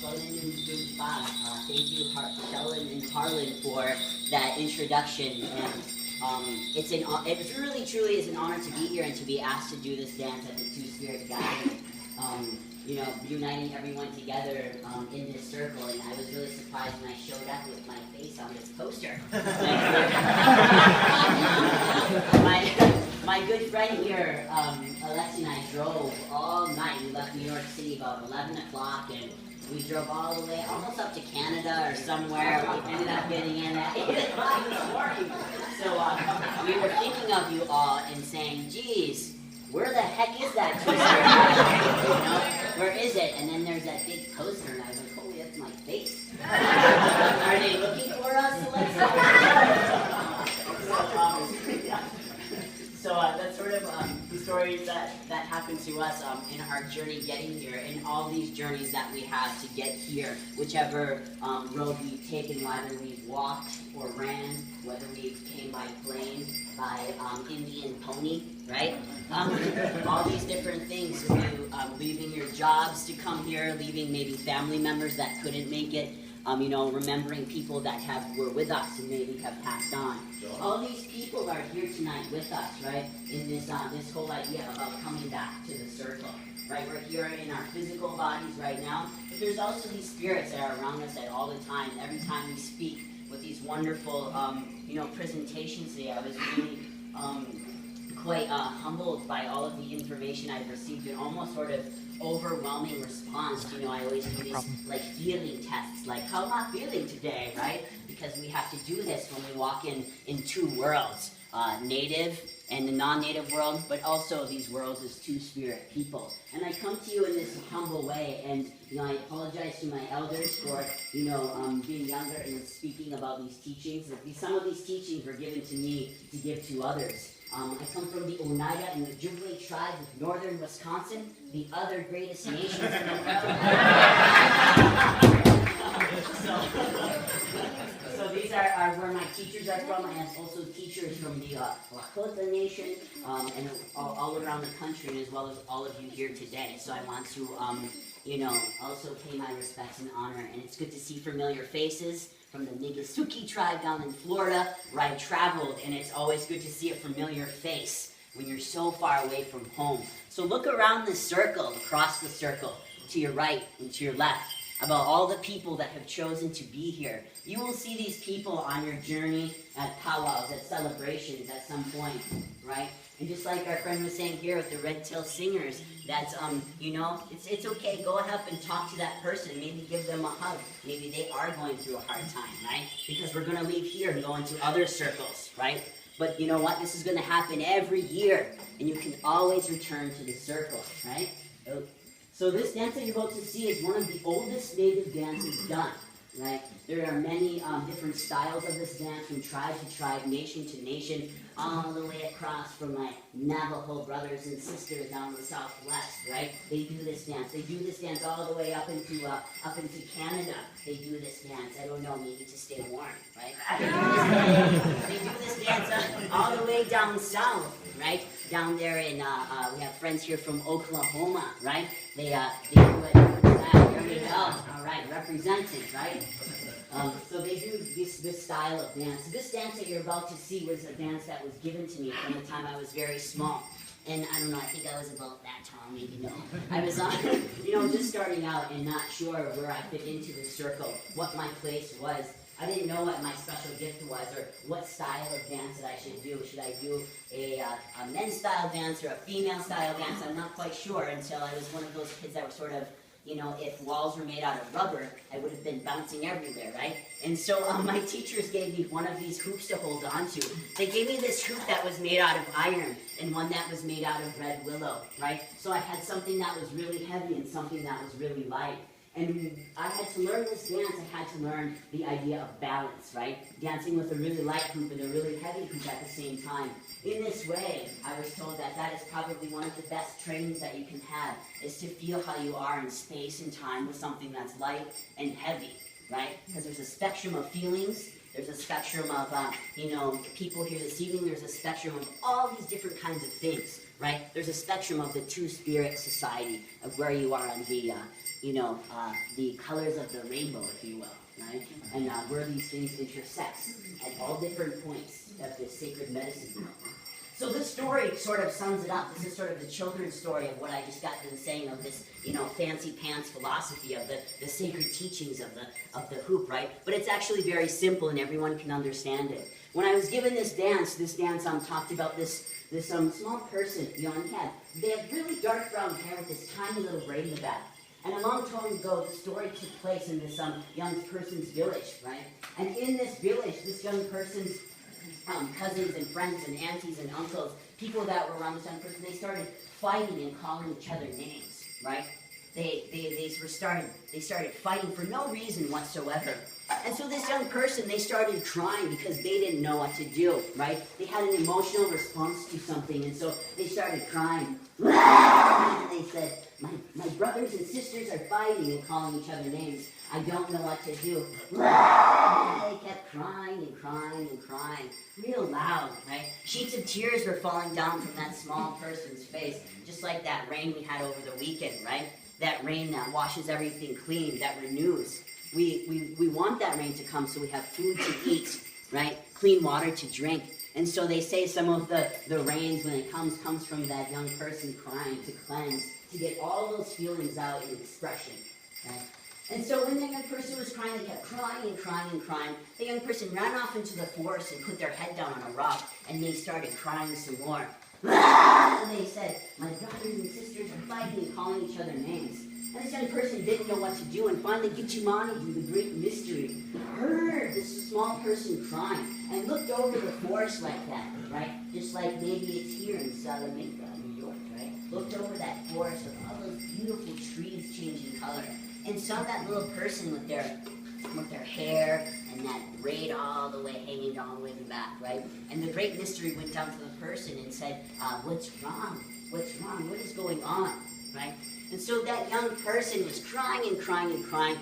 Thank you, Sheldon and Harlan, for that introduction. And it really, truly is an honor to be here and to be asked to do this dance at the Two Spirit Gathering. Uniting everyone together in this circle. And I was really surprised when I showed up with my face on this poster. My good friend here, Alexi, and I drove all night. We left New York City about 11 o'clock, and we drove all the way almost up to Canada or somewhere. We ended up getting in at 8 o'clock this morning. So we were thinking of you all and saying, geez, where the heck is that Where is it? And then there's that big poster, and I was like, holy, that's my face. Are they looking for us, Alexa? So that's sort of the stories that happened to us in our journey getting here, and all these journeys that we have to get here, whichever road we've taken, whether we've walked or ran, whether we came by plane, by Indian pony, right? All these different things, leaving your jobs to come here, leaving maybe family members that couldn't make it, remembering people that were with us and maybe have passed on. All these people are here tonight with us, right? In this whole idea about coming back to the circle, right? We're here in our physical bodies right now, but there's also these spirits that are around us all the time. Every time we speak with these wonderful, presentations today, I was really quite humbled by all of the information I've received, and almost sort of overwhelming response. I always do these feeling tests, like how am I feeling today, right? Because we have to do this when we walk in two worlds, native and the non-native world, but also these worlds as two-spirit people. And I come to you in this humble way, and I apologize to my elders for being younger and speaking about these teachings. Some of these teachings were given to me to give to others. I come from the Oneida and the Ojibwe tribes of northern Wisconsin, the other greatest nations in the world. So these are where my teachers are from. I have also teachers from the Lakota Nation and all around the country, as well as all of you here today. So I want to, also pay my respects and honor. And it's good to see familiar faces from the Nigasuki tribe down in Florida, where I traveled, and it's always good to see a familiar face when you're so far away from home. So look around the circle, across the circle, to your right and to your left, about all the people that have chosen to be here. You will see these people on your journey at powwows, at celebrations at some point, right? And just like our friend was saying here with the Red Tail Singers, that's, it's okay. Go ahead and talk to that person. Maybe give them a hug. Maybe they are going through a hard time, right? Because we're going to leave here and go into other circles, right? But you know what? This is going to happen every year. And you can always return to the circle, right? So this dance that you're about to see is one of the oldest native dances done, right? There are many different styles of this dance, from tribe to tribe, nation to nation, all the way across from my Navajo brothers and sisters down in the southwest, right? They do this dance. They do this dance all the way up into Canada. They do this dance. I don't know, maybe to stay warm, right? They do this dance all the way down south, right? Down there in, we have friends here from Oklahoma, right? They do it. There we go. All right, representing, right? So they do this style of dance. This dance that you're about to see was a dance that was given to me from the time I was very small. And I don't know, I think I was about that tall, maybe no. I was just starting out and not sure where I fit into the circle, what my place was. I didn't know what my special gift was or what style of dance that I should do. Should I do a men's style dance or a female style dance? I'm not quite sure until I was one of those kids that were sort of, if walls were made out of rubber, I would have been bouncing everywhere, right? And so my teachers gave me one of these hoops to hold on to. They gave me this hoop that was made out of iron and one that was made out of red willow, right? So I had something that was really heavy and something that was really light. And I had to learn this dance. I had to learn the idea of balance, right? Dancing with a really light hoop and a really heavy hoop at the same time. In this way, I was told that that is probably one of the best trainings that you can have, is to feel how you are in space and time with something that's light and heavy, right? Because there's a spectrum of feelings There's a spectrum of, people here this evening. There's a spectrum of all these different kinds of things, right? There's a spectrum of the two-spirit society of where you are on the colors of the rainbow, if you will, right? And where these things intersect at all different points of this sacred medicine. So this story sort of sums it up. This is sort of the children's story of what I just got done saying of this, fancy pants philosophy of the sacred teachings of the hoop, right? But it's actually very simple and everyone can understand it. When I was given this dance talked about this small person, they had really dark brown hair with this tiny little braid in the back. And a long time ago, the story took place in this young person's village, right? And in this village, this young person's cousins and friends and aunties and uncles, people that were around this young person, they started fighting and calling each other names, right? They started fighting for no reason whatsoever. And so this young person, they started crying because they didn't know what to do, right? They had an emotional response to something, and so they started crying. And they said, my brothers and sisters are fighting and calling each other names. I don't know what to do. And they kept crying and crying and crying, real loud, right? Sheets of tears were falling down from that small person's face, just like that rain we had over the weekend, right? That rain that washes everything clean, that renews. We want that rain to come so we have food to eat, right? Clean water to drink. And so they say some of the rains, when it comes from that young person crying to cleanse, to get all those feelings out in expression, right? And so when the young person was crying, they kept crying and crying and crying. The young person ran off into the forest and put their head down on a rock, and they started crying some more. And they said, my brothers and sisters are fighting and calling each other names. And this young person didn't know what to do, and finally Gitchimani, the great mystery, heard this small person crying and looked over the forest like that, right? Just like maybe it's here in Salamanca, New York, right? Looked over that forest with all those beautiful trees changing color, and saw that little person with their hair and that braid all the way hanging all the way in the back, right? And the great mystery went down to the person and said, what's wrong? What's wrong? What is going on, right? And so that young person was crying and crying and crying.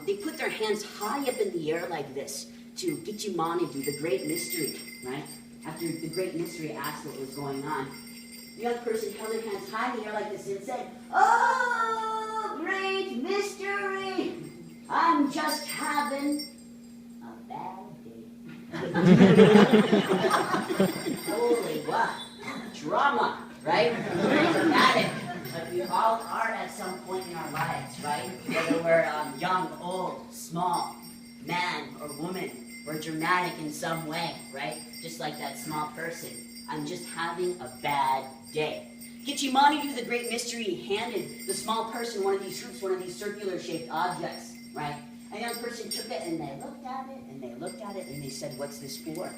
They put their hands high up in the air like this to Gitchimani, the great mystery, right? After the great mystery asked what was going on, the young person held their hands high in the air like this and said, oh, great mystery, I'm just having a bad day. Holy what? Drama, right? Dramatic. But we all are at some point in our lives, right? Whether we're young, old, small, man or woman, we're dramatic in some way, right? Just like that small person. I'm just having a bad day. Gitchimani, the great mystery, handed the small person one of these hoops, one of these circular-shaped objects, right? A young person took it and they looked at it and they looked at it and they said, what's this for?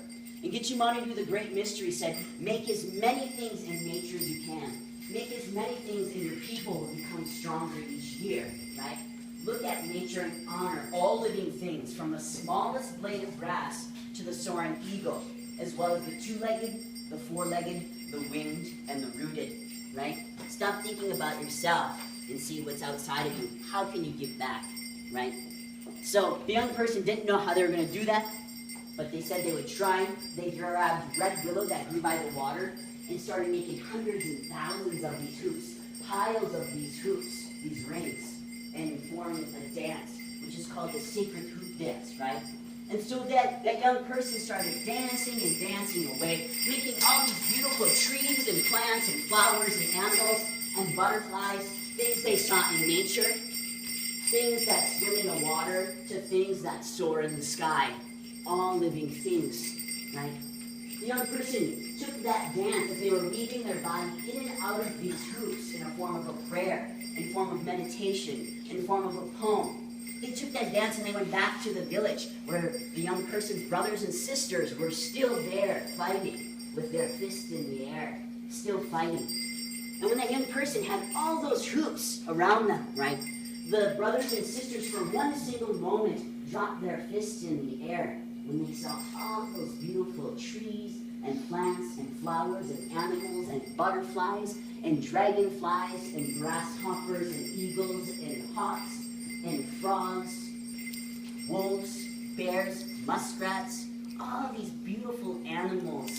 And Gitchimani, the great mystery, said, make as many things in nature as you can. Make as many things and your people will become stronger each year, right? Look at nature and honor all living things, from the smallest blade of grass to the soaring eagle, as well as the two-legged, the four-legged, the winged, and the rooted, right? Stop thinking about yourself and see what's outside of you. How can you give back, right? So the young person didn't know how they were going to do that, but they said they would try. They grabbed red willow that grew by the water and started making hundreds and thousands of these hoops, piles of these hoops, these rings, and forming a dance, which is called the sacred hoop dance, right? And so that young person started dancing and dancing away, making all these beautiful trees and plants and flowers and animals and butterflies, things they saw in nature, things that swim in the water to things that soar in the sky, all living things, right? The young person took that dance as they were weaving their body in and out of these hoops in a form of a prayer, in form of meditation, in form of a poem. They took that dance and they went back to the village where the young person's brothers and sisters were still there fighting with their fists in the air, still fighting. And when that young person had all those hoops around them, right, the brothers and sisters for one single moment dropped their fists in the air when they saw all those beautiful trees and plants and flowers and animals and butterflies and dragonflies and grasshoppers and eagles and hawks and frogs, wolves, bears, muskrats, all these beautiful animals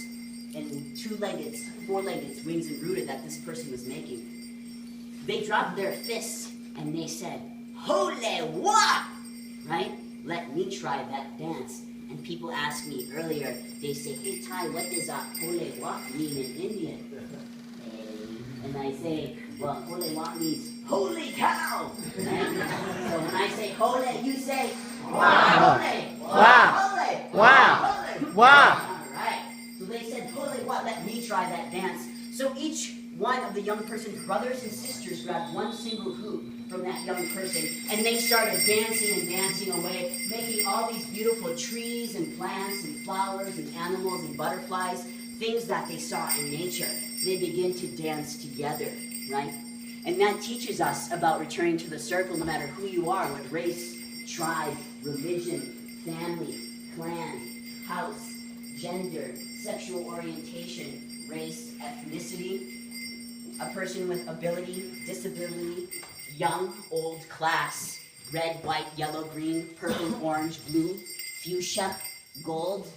and two-legged, four-legged, wings and rooted that this person was making. They dropped their fists and they said, "Hole wa!" Right? Let me try that dance. And people asked me earlier, they say, "Hey Ty, what does hole wa mean in Indian?" And I say, well, hole wa means holy cow. Right? So when I say hole, you say wow. Hole. Wow. Hole. Wow. Hole. Wow. All right. So they said, "Hole wa, let me try that dance." So each one of the young person's brothers and sisters grabbed one single hoop from that young person, and they started dancing and dancing away, making all these beautiful trees and plants and flowers and animals and butterflies, things that they saw in nature. They begin to dance together, right? And that teaches us about returning to the circle, no matter who you are, what race, tribe, religion, family, clan, house, gender, sexual orientation, race, ethnicity, a person with ability, disability, young, old, class, red, white, yellow, green, purple, orange, blue, fuchsia, gold,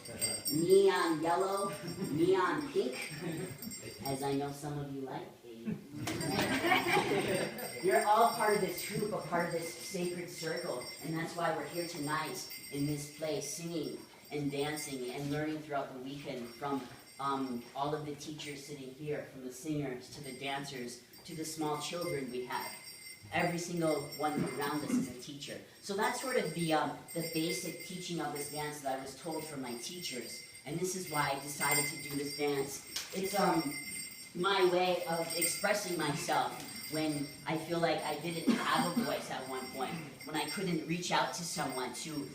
neon yellow, neon pink, as I know some of you like. You're all part of this group, a part of this sacred circle, and that's why we're here tonight in this place, singing and dancing and learning throughout the weekend from all of the teachers sitting here, from the singers to the dancers to the small children we have. Every single one around us is a teacher. So that's sort of the basic teaching of this dance that I was told from my teachers. And this is why I decided to do this dance. It's my way of expressing myself when I feel like I didn't have a voice at one point, when I couldn't reach out to someone to,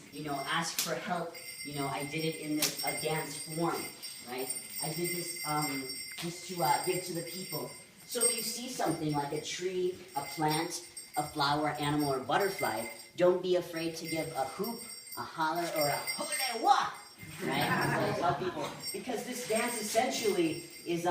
ask for help. I did it in a dance form, right? I did this just to give to the people. So if you see something like a tree, a plant, a flower, animal, or butterfly, don't be afraid to give a hoop, a holler, or a hole wa, right? So I tell people, because this dance essentially is,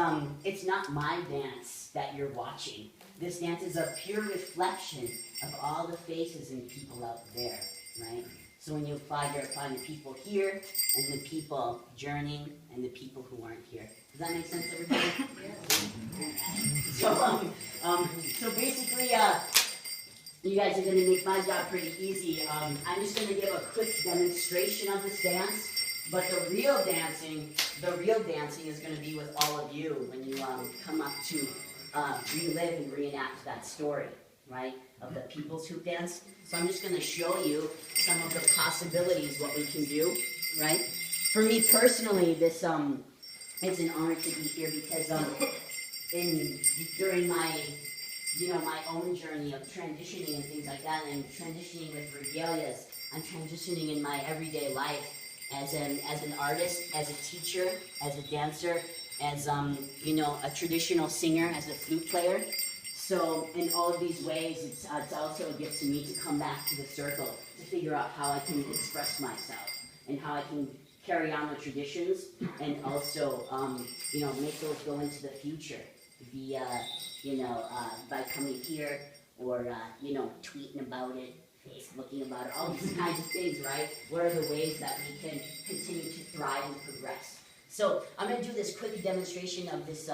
it's not my dance that you're watching. This dance is a pure reflection of all the faces and people out there, right? So when you apply, you're applying the people here, and the people journeying, and the people who aren't here. Does that make sense, everybody? So basically, you guys are going to make my job pretty easy. I'm just going to give a quick demonstration of this dance, but the real dancing is going to be with all of you when you come up to relive and reenact that story, right, of the people's hoop dance. So I'm just going to show you some of the possibilities, what we can do, right? For me personally, this it's an honor to be here because during my my own journey of transitioning and things like that, and transitioning with regalias, I'm transitioning in my everyday life as an artist, as a teacher, as a dancer, as a traditional singer, as a flute player. So in all of these ways, it's also a gift to me to come back to the circle, to figure out how I can express myself and how I can carry on the traditions, and also make those go into the future via by coming here or tweeting about it, Facebooking about it, all these kinds of things, right? What are the ways that we can continue to thrive and progress? So I'm going to do this quick demonstration of this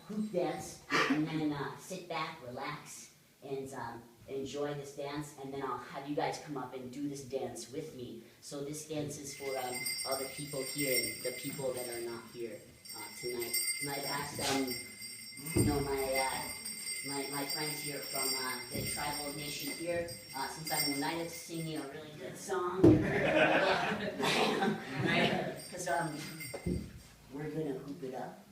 hoop dance, and then sit back, relax, and enjoy this dance, and then I'll have you guys come up and do this dance with me. So this dance is for all the people here and the people that are not here tonight. And I've asked my friends here from the tribal nation here, since I'm united, to sing me a really good song. Right? Because we're gonna hoop it up.